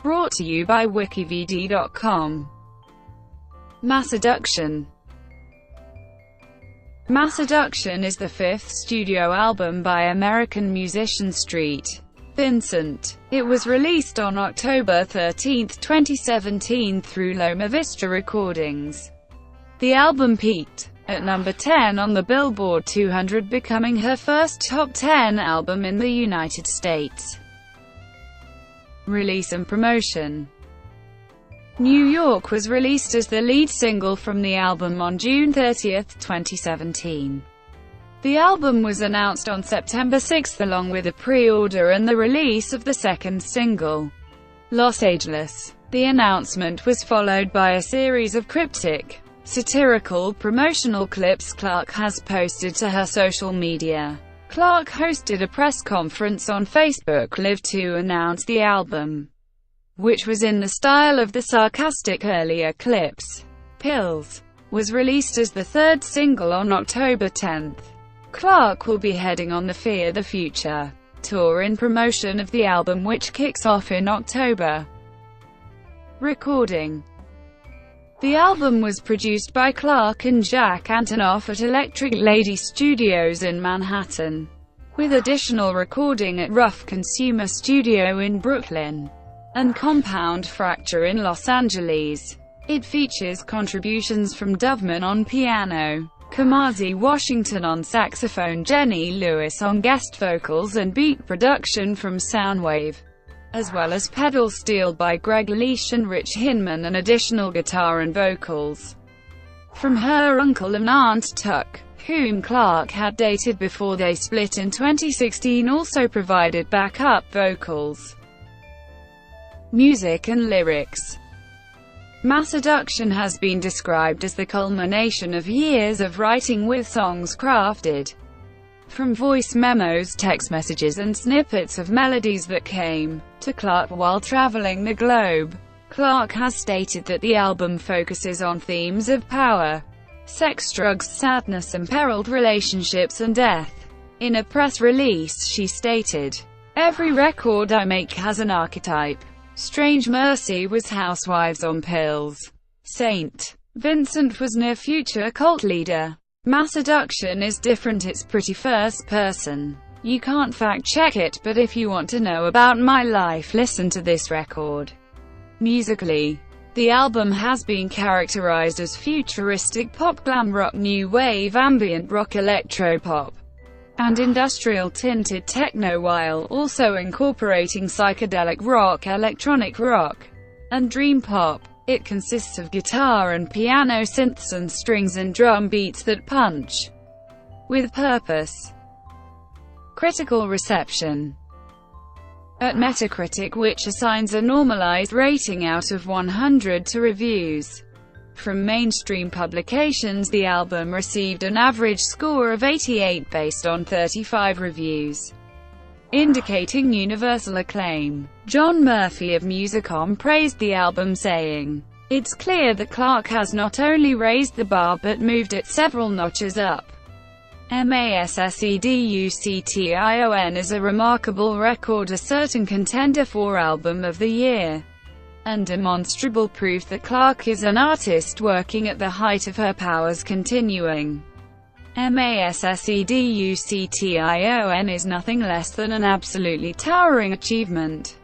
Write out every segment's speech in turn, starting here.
Brought to you by WikiVidi.com. Masseduction. Masseduction is the fifth studio album by American musician Vincent. It was released on October 13, 2017 through Loma Vista Recordings. The album peaked at number 10 on the Billboard 200, becoming her first top 10 album in the United States. Release and promotion. New York was released as the lead single from the album on June 30, 2017. The album was announced on September 6 along with a pre-order and the release of the second single, Los Angeles. The announcement was followed by a series of cryptic, satirical promotional clips Clarke has posted to her social media. Clarke hosted a press conference on Facebook Live to announce the album, which was in the style of the sarcastic earlier clips. Pills was released as the third single on October 10. Clarke will be heading on the Fear the Future tour in promotion of the album, which kicks off in October. Recording. The album was produced by Clarke and Jack Antonoff at Electric Lady Studios in Manhattan, with additional recording at Rough Consumer Studio in Brooklyn and Compound Fracture in Los Angeles. It features contributions from Doveman on piano, Kamasi Washington on saxophone, Jenny Lewis on guest vocals, and beat production from Soundwave, as well as pedal steel by Greg Leash and Rich Hinman, and additional guitar and vocals from her uncle and aunt Tuck, whom Clarke had dated before they split in 2016, also provided backup vocals. Music and lyrics. Masseduction has been described as the culmination of years of writing, with songs crafted from voice memos, text messages, and snippets of melodies that came to Clarke while traveling the globe. Clarke has stated that the album focuses on themes of power, sex, drugs, sadness, imperiled relationships, and death. In a press release, she stated, "Every record I make has an archetype. Strange Mercy was Housewives on Pills. Saint Vincent was near-future cult leader. Masseduction is different, it's pretty first person. You can't fact-check it, but if you want to know about my life, listen to this record." Musically, the album has been characterized as futuristic pop, glam rock, new wave, ambient rock, electropop, and industrial-tinted techno, while also incorporating psychedelic rock, electronic rock, and dream pop. It consists of guitar and piano, synths and strings, and drum beats that punch with purpose. Critical reception. At Metacritic, which assigns a normalized rating out of 100 to reviews from mainstream publications, the album received an average score of 88 based on 35 reviews, indicating universal acclaim. John Murphy of Musicom praised the album, saying, "It's clear that Clarke has not only raised the bar but moved it several notches up. Masseduction is a remarkable record, a certain contender for Album of the Year, and demonstrable proof that Clarke is an artist working at the height of her powers." Continuing, Masseduction is nothing less than an absolutely towering achievement.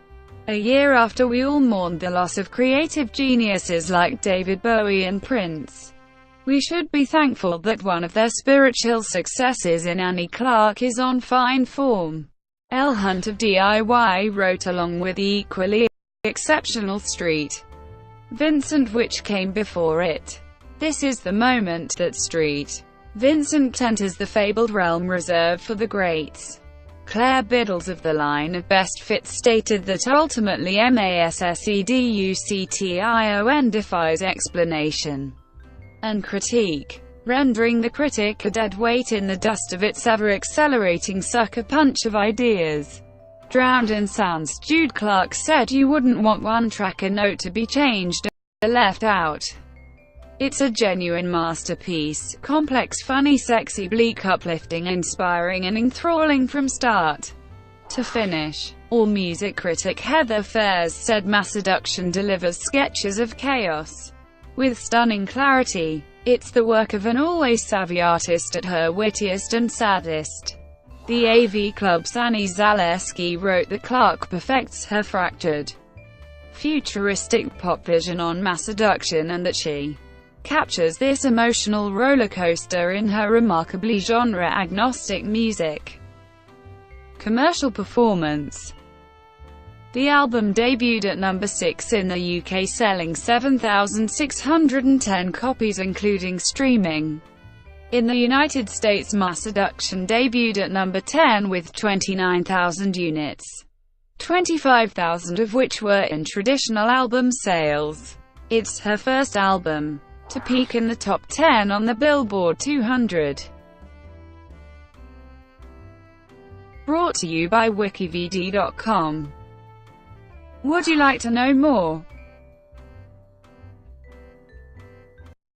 A year after we all mourned the loss of creative geniuses like David Bowie and Prince, we should be thankful that one of their spiritual successors in Annie Clarke is on fine form. L. Hunt of DIY wrote, along with the equally exceptional Vincent, which came before it, "This is the moment that Vincent enters the fabled realm reserved for the greats." Claire Biddles of the line of Best Fit stated that ultimately Masseduction defies explanation and critique, rendering the critic a dead weight in the dust of its ever-accelerating sucker punch of ideas. Drowned in sounds, Jude Clarke said, "You wouldn't want one track, a note to be changed or left out. It's a genuine masterpiece, complex, funny, sexy, bleak, uplifting, inspiring and enthralling from start to finish. AllMusic critic Heather Phares said Masseduction delivers sketches of chaos with stunning clarity. It's the work of an always savvy artist at her wittiest and saddest. The AV Club's Annie Zaleski wrote that Clarke perfects her fractured, futuristic pop vision on Masseduction and that she captures this emotional rollercoaster in her remarkably genre-agnostic music. Commercial performance. The album debuted at number 6 in the UK, selling 7,610 copies including streaming. In the United States, Masseduction debuted at number 10 with 29,000 units, 25,000 of which were in traditional album sales. It's her first album to peak in the top 10 on the Billboard 200. Brought to you by WikiVidi.com. Would you like to know more?